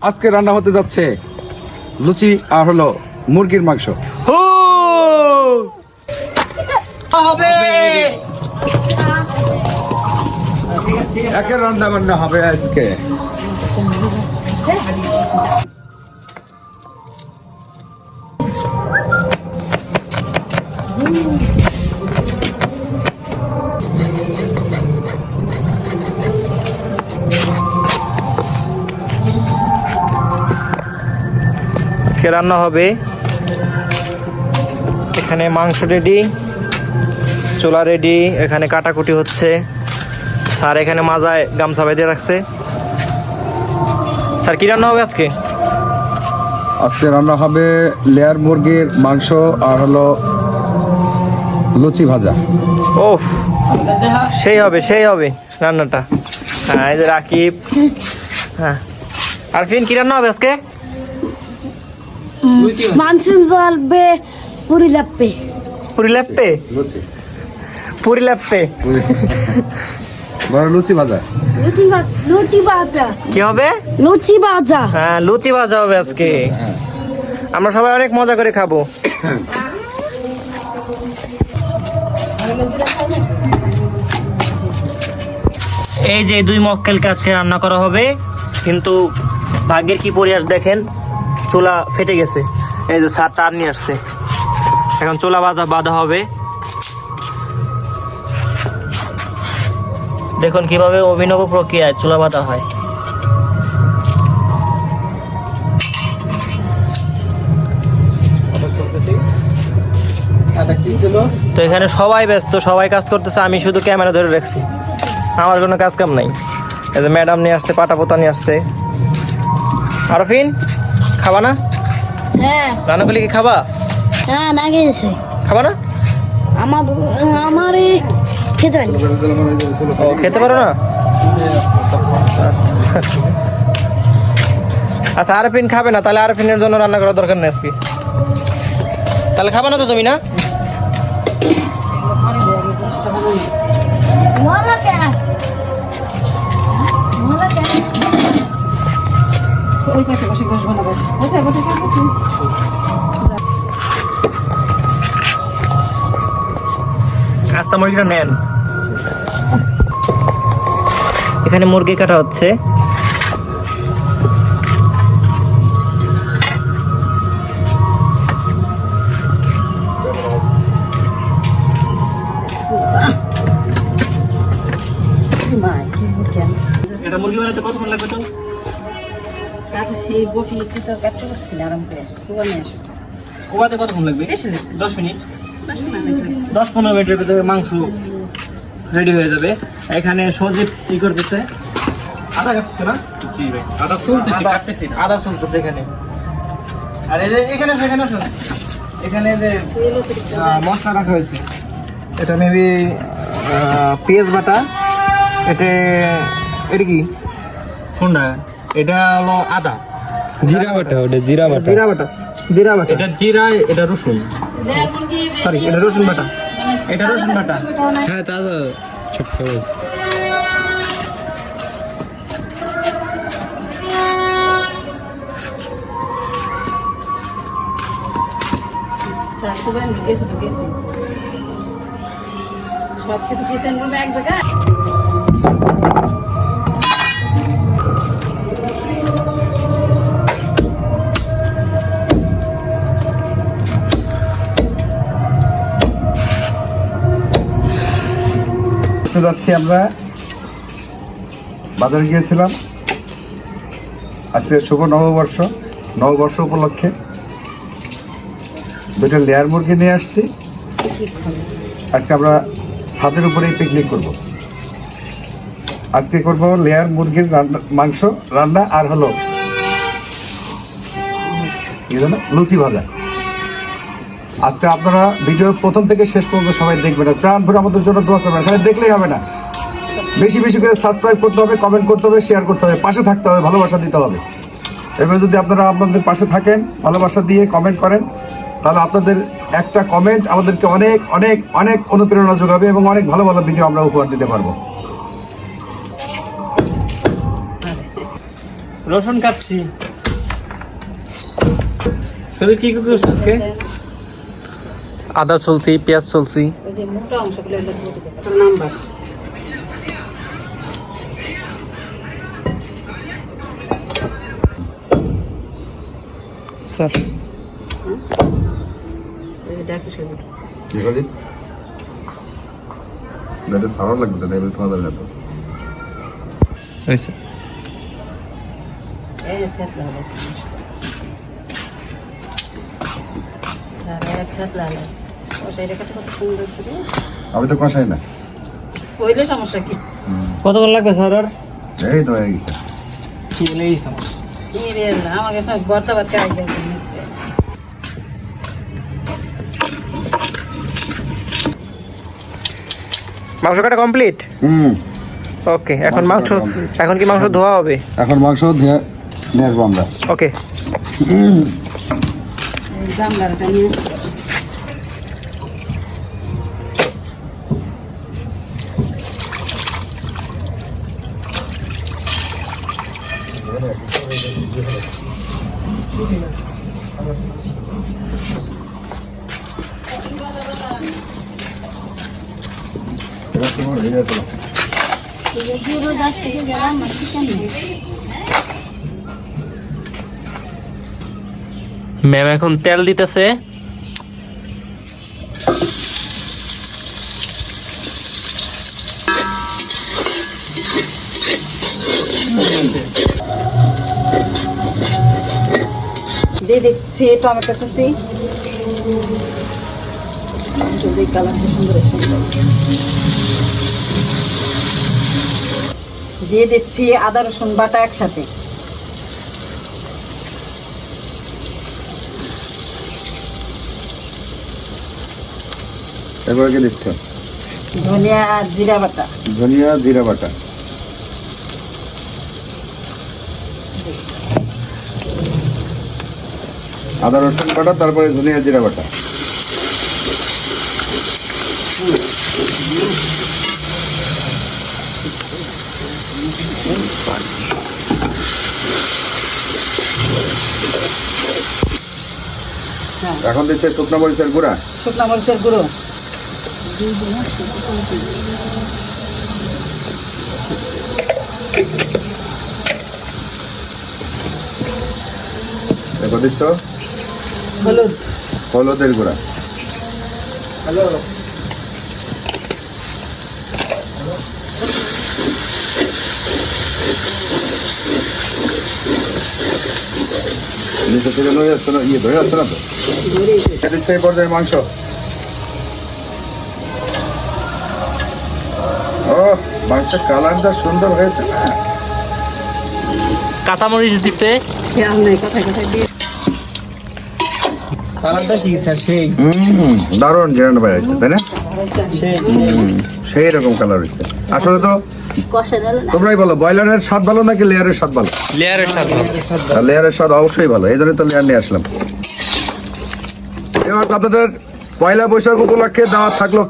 আজকে রান্না হতে যাচ্ছে লুচি আর হলো মুরগির মাংস। একের রান্না বান্না হবে আজকে। আজকে রান্না হবে, এখানে মাংস রেডি, চুলা রেডি, এখানে কাটাকুটি হচ্ছে। স্যার এখানে মাজায় গামছা বেঁধে রাখছে। স্যার কি রান্না হবে আজকে? আজকে রান্না হবে লেয়ার মুরগির মাংস আর হলো লুচি ভাজা। ওফ, সেই হবে রান্নাটা। হ্যাঁ, এই যে রাকিব। হ্যাঁ, আরফিন কি রান্না হবে আজকে? মাংস চলবে, পুরি লাপ্পে। লুচি ভাজা। লুচি ভাজা কি হবে? লুচি ভাজা। হ্যাঁ, লুচি ভাজা হবে আজকে। আমরা সবাই অনেক মজা করে খাবো। এই যে 2 মক্কেলকে আজকে রান্না করা হবে, কিন্তু ভাগ্যের কি পরিহাস দেখেন, চুলা ফেটে গেছে। এই যে স্যার তার নিয়ে আসছে, এখন চুলা বাঁধা হবে। দেখুন কিভাবে অভিনব প্রক্রিয়ায় চুলা বাঁধা হয়। তো এখানে সবাই ব্যস্ত, সবাই কাজ করতেছে, আমি শুধু ক্যামেরা ধরে রাখছি, আমার কোনো কাজ কাম নাই। এই যে ম্যাডাম নিয়ে আসছে, পাটা পোতা নিয়ে আসছে। আরফিন খাবা না? হ্যাঁ। রান্না করলে কি খাবা? হ্যাঁ, না গেছে। খাবা না? আমার খেতে পারি। ও, খেতে পারো না? আচ্ছা, আরফিন খাবে না, তাহলে আরফিনের জন্য রান্না করার দরকার নেই আজকে। তাহলে খাবা না তো তুমি? না আস্তা মুরগিটা নেন। এখানে মুরগি কাটা হচ্ছে। এটা মুরগি বানাতে কতক্ষণ লাগবে? তো এই বটি তো কাটতে পারছি না আরাম করে। কোয়াতে কতক্ষণ লাগবে? 10 মিনিট। 10-15 মিনিটের ভিতরে মাংস রেডি হয়ে যাবে। এখানে সজীব কি করতেছে? আদা কাটছে না? জি ভাই, আদা চলতেছে, কাটতেছি না। আদা চলতেছে এখানে। আর এই যে এখানে শোন, এখানে যে মশলা রাখা হয়েছে, এটা মেবি পেঁয়াজ বাটা। এটা কি কোনটা? এটা হলো আদা, জিরা বাটা। ওটা জিরা বাটা। এটা জিরা, এটা রসুন, সরি এটা রসুন বাটা। হ্যাঁ, তাজা ছোট্ট। সব কিছু কিচেন রুমে এক জায়গায়। যাচ্ছি আমরা বাজারে গিয়েছিলাম আজকে শুভ নববর্ষ উপলক্ষে। 2টা লেয়ার মুরগি নিয়ে আসছি। আজকে আমরা ছাদের উপরেই পিকনিক করব। আজকে করব লেয়ার মুরগির মাংস রান্না আর হলো লুচি ভাজা। আজকে আপনারা ভিডিওর প্রথম থেকে শেষ পর্যন্ত সবাই দেখবেন, আর প্রাণ ভরে আমাদের জন্য দোয়া করবেন। খালি দেখলেই হবে না, বেশি বেশি করে সাবস্ক্রাইব করতে হবে, কমেন্ট করতে হবে, শেয়ার করতে হবে, পাশে থাকতে হবে, ভালোবাসা দিতে হবে। এবার যদি আপনারা আপনাদের পাশে থাকেন, ভালোবাসা দিয়ে কমেন্ট করেন, তাহলে আপনাদের একটা কমেন্ট আমাদেরকে অনেক অনেক অনেক অনুপ্রেরণা যোগাবে এবং অনেক ভালো ভালো ভিডিও আমরা উপহার দিতে পারবো। রসুন কাটছি। শুধু কি কি করছিস আজকে? আদা চলছি, পেঁয়াজ চলছি। ওই যে মোটা অংশগুলো হলো বটিতে একটা নাম্বার স্যার ওই যে ডাকি শুধু কি কাজে এটা সারা লাগবে তাই বলে তোমাদের না তো হয়েছে। এই যে থেতলা হয়েছে সারা থেতলা হয়েছে ও সেইটা কত সুন্দর ছিল আমি তো কষাই না হইলে সমস্যা কি কতক্ষণ লাগবে স্যার? আর এই তো হয়ে গেছে কি লেগে সমস্যা? ইরে আল্লাহ, আমাকে বর্তা বাদ খাই গেছে মিস্তে মাংস কাটা কমপ্লিট। ওকে, এখন মাংস, এখন কি মাংস ধোয়া হবে? এখন মাংস ধুয়ে নিয়ে আসবো আমরা। ওকে, গামলাটা নিয়ে জিরো 10 থেকে গেলাম চিকেন ম্যাম এখন তেল দিতেছে। দিয়ে দেখছি টমেটো কুচি যদি কালারটা সুন্দর সুন্দর দিয়ে দিচ্ছি আদা রসুন বাটা একসাথে এরপরে কি দিচ্ছ? ধনিয়া আর জিরা বাটা ধনিয়া জিরা বাটা, আদা রসুন বাটা, তারপরে ধনিয়া জিরা বাটা। এখন দিচ্ছে শুকনো মরিচের গুঁড়া। শুকনো মরিচের গুঁড়ো এরপর দিচ্ছ হলুদ হলুদের গুঁড়া। নিচে থেকে ধরে যাচ্ছে না, ধরে যাচ্ছে না তো। দিচ্ছে এই পর্যায়ে মাংস। ও মাংসের কালারটা সুন্দর হয়েছে না? কাঁচামরিচ দিতে। খেয়াল নেই কোথায় কোথায় দিয়ে কালারটা কি স্যার? সেই দারুণ জিরানো বেড়াইছে তাই না? সেই সেই রকম কালার হয়েছে। আসলে তো কষে দিল না তোমরাই বলো, ব্রয়লারের স্বাদ ভালো নাকি লেয়ারের স্বাদ ভালো? লেয়ারের সাথে লেয়ারের স্বাদ অবশ্যই ভালো, এই জন্য তো লেয়ার নিয়ে আসলাম। এবার আপনাদের পয়লা বৈশাখ উপলক্ষে দাওয়াত থাকলো,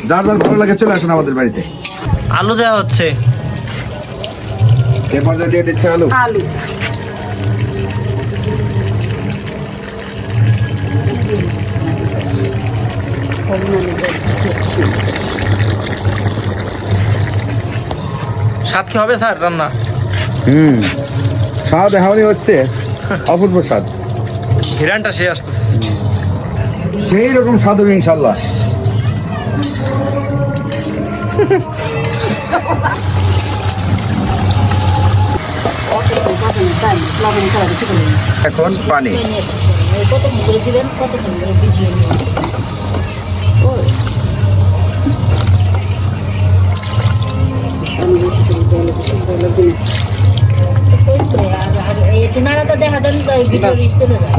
যার যার ভালো লাগে চলে আসেন আমাদের বাড়িতে। আলু দেওয়া হচ্ছে। এ পর্যায়ে দিয়ে দিচ্ছে আলু। আলু স্বাদ কি হবে স্যার রান্না? স্বাদ এমনই হচ্ছে, অপূর্ব স্বাদ, ঘিরানটা সে আসতেছে। সেই রকম স্বাদ হবে ইনশাল্লাহ। এখন পানি। কত করে দিবেন কত করে ভিডিও নিয়ে একটু নাড়াটা দেখা দেন ভিডিও চলে যায়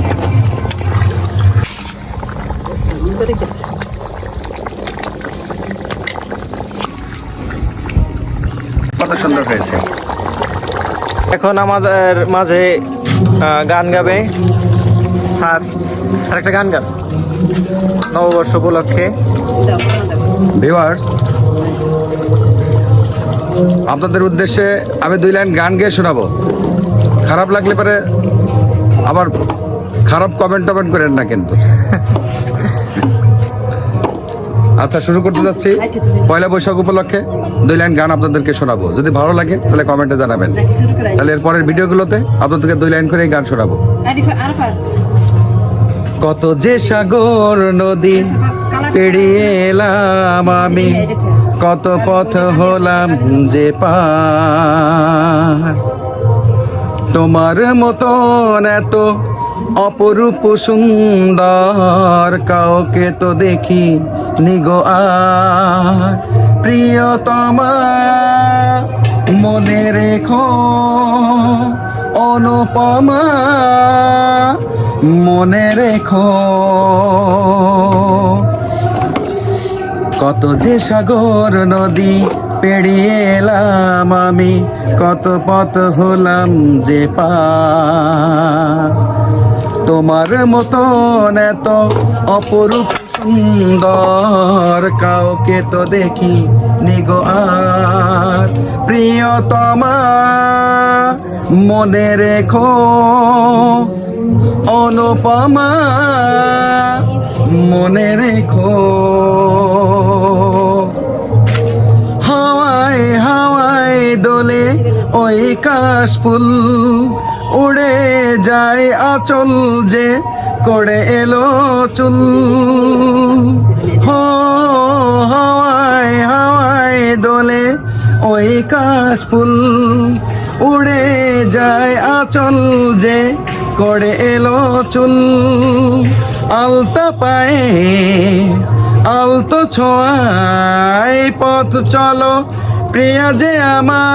কত সুন্দর হয়েছে। এখন আমাদের মাঝে গান গাবে স্যার। স্যার একটা গান গান নববর্ষ উপলক্ষে। ভিউয়ার্স, আপনাদের উদ্দেশ্যে আমি 2 লাইন গান গেয়ে শোনাবো। খারাপ লাগলে পরে আবার খারাপ কমেন্ট টমেন্ট করেন না কিন্তু। আচ্ছা, শুরু করতে যাচ্ছি। পয়লা বৈশাখ উপলক্ষে 2 লাইন গান আপনাদেরকে শোনাবো। যদি ভালো লাগে তাহলে কমেন্টে জানাবেন। তাহলে এর পরের ভিডিওগুলোতে আপনাদেরকে 2 লাইন করে গান শোনাবো। কত যে সাগর নদী পেরিয়ে এলাম আমি, কত পথ হলাম যে পার, তোমার মতন এত অপরূপ সুন্দর কাউকে তো দেখি নিগো আর। প্রিয়তমা মনে রেখো, অনুপমা মনে রেখো, কত যে সাগর নদী পেরিয়ে এলাম আমি, কত পথ হলাম যে পার, তোমার মতন এত অপরূপ সুন্দর কাউকে তো দেখি নিগো আর। প্রিয়তমা মনে রেখো, অনুপমা মনে রেখো, হাওয়ায় হাওয়ায় দোলে ওই কাশফুল, উড়ে যায় আঁচল যে করে এলো চুল। হাওয়ায় হাওয়ায় দোলে ওই কাশফুল, উড়ে যায় আঁচল যে করে এলো চুল। আলতা পায়ে আলতো ছোঁয়ায় পথ চলো প্রিয়া যে আমার,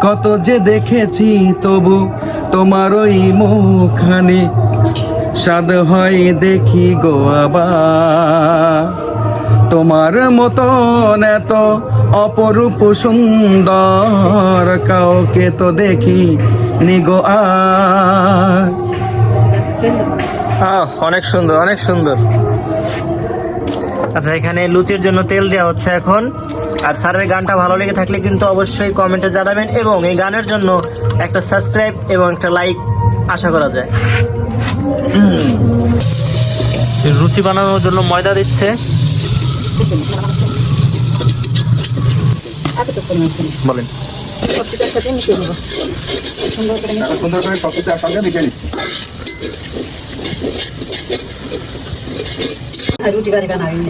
কত যে দেখেছি তবু তোমার ওই মুখখানি, স্বাদ হয় দেখি গো আবার, তোমার মতন এত অপরূপ সুন্দর কাউকে তো দেখি নিগো আর। অনেক সুন্দর, অনেক সুন্দর। আচ্ছা, এখানে লুচির জন্য তেল দেওয়া হচ্ছে এখন। আর স্যারের গানটা ভালো লেগে থাকলে কিন্তু অবশ্যই কমেন্টে জানাবেন, এবং এই গানের জন্য একটা সাবস্ক্রাইব এবং একটা লাইক আশা করা যায়। লুচি বানানোর জন্য ময়দা দিচ্ছে। বলেন। সুন্দর করে সবকিছু একসঙ্গে মিশিয়ে নিচ্ছি।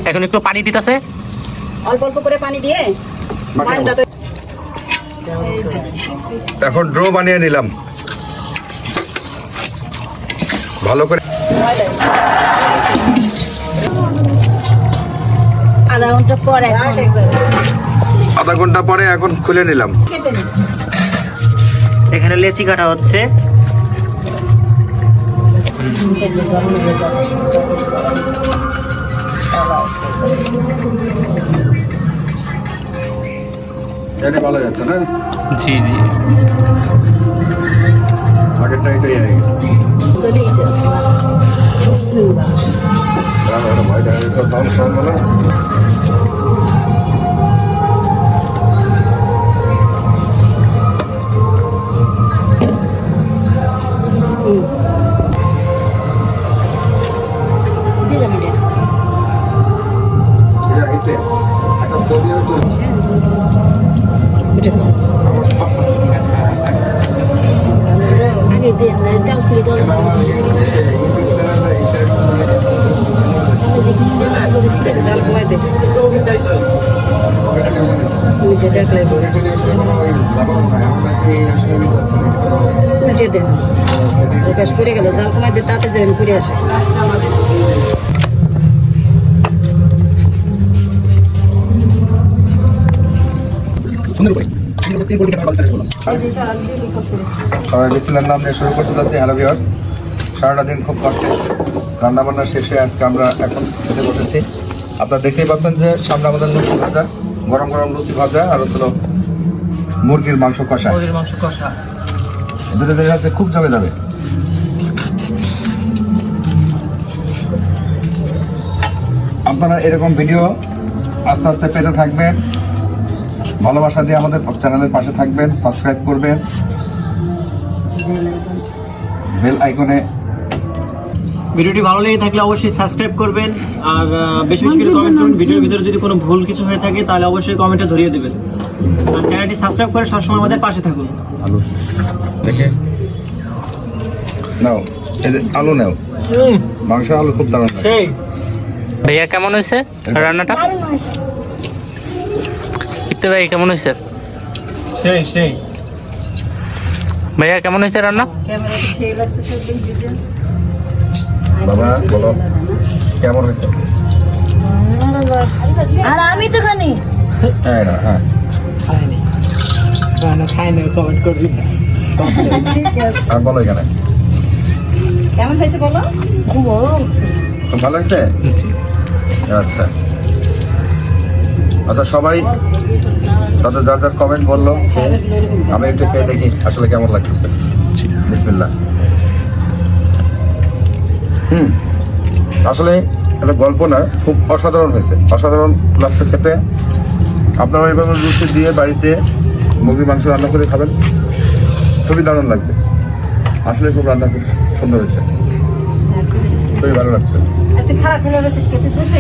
এখন একটু পানি দিতেছে, অল্প অল্প করে পানি দিয়ে এখন ড্রো বানিয়ে নিলাম ভালো করে। আধা ঘন্টা পরে এখন খুলে নিলাম। এখানে লেচি কাটা হচ্ছে। ভালো যাচ্ছে না? জি জি, আগেরটা এটাই হয়ে গেছে। চলে গেছে। পড়ে গেল জাল কমাই দিয়ে তাতে যাবেন ঘুরে আসে। সবাই বিসমিল্লাহর নাম নিয়ে শুরু করতে যাচ্ছি। হ্যালো ভিউয়ার্স, সারাটা দিন খুব কষ্টে রান্নাবান্না শেষে আজকে আমরা এখন খেতে বসেছি। আপনারা দেখতেই পাচ্ছেন যে সামনে আমাদের লুচি ভাজা, গরম গরম লুচি ভাজা, আর হচ্ছিল মুরগির মাংস কষা। মুরগির মাংস কষা দুটো দেখা যাচ্ছে খুব জমে যাবে। আপনারা এরকম ভিডিও আস্তে আস্তে পেতে থাকবেন। ভালোবাসা দিয়ে আমাদের চ্যানেলের পাশে থাকবেন, সাবস্ক্রাইব করবেন, বেল আইকনে। ভিডিওটি ভালো লেগে থাকলে অবশ্যই সাবস্ক্রাইব করবেন আর বেশি বেশি করে কমেন্ট করুন। ভিডিওর ভিতরে যদি কোনো ভুল কিছু হয়ে থাকে তাহলে অবশ্যই কমেন্টে ধরিয়ে দেবেন। আর চ্যানেলটি সাবস্ক্রাইব করে সবসময় আমাদের পাশে থাকুন। আলু থেকে নাও, এই যে আলু নাও, মাংস আলু খুব দারুণ লাগে। ভাইয়া কেমন হয়েছে রান্নাটা? ইত্তে ভাই কেমন হয়েছে? সেই সেই ভাইয়া কেমন হয়েছে রান্না? ক্যামেরাতে সেই লাগতেছে ভিডিও। বাবা বলো কেমন হয়েছে? আর আমি তো খানি হ্যাঁ না, হ্যাঁ কমেন্ট করবি। আর বলো এখানে কেমন হয়েছে বলো? খুব খুব ভালো হয়েছে। আচ্ছা আচ্ছা, সবাই তাদের যার যার কমেন্ট বললো, খেয়ে আমি একটু খেয়ে দেখি আসলে কেমন লাগতেছে। বিসমিল্লাহ। আসলে এটা গল্প না, খুব অসাধারণ হয়েছে, অসাধারণ লাগছে খেতে। আপনারা এইভাবে লুচি দিয়ে বাড়িতে মুরগির মাংস রান্না করে খাবেন, খুবই দারুণ লাগবে। আসলে খুব রান্না খুব সুন্দর হয়েছে, খুবই ভালো লাগছে। এত খারাপ খেলে রয়েছিস খেতে বসে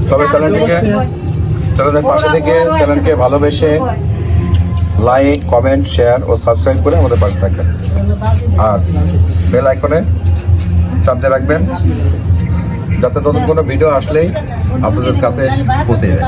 সবাই চ্যানেলের পাশে থেকে চ্যানেলকে ভালোবেসে লাইক, কমেন্ট, শেয়ার ও সাবস্ক্রাইব করে আমাদের পাশে থাকবেন। আর বেল আইকনে চাপ দিয়ে রাখবেন যাতে নতুন কোনো ভিডিও আসলেই আপনাদের কাছে পৌঁছে যায়।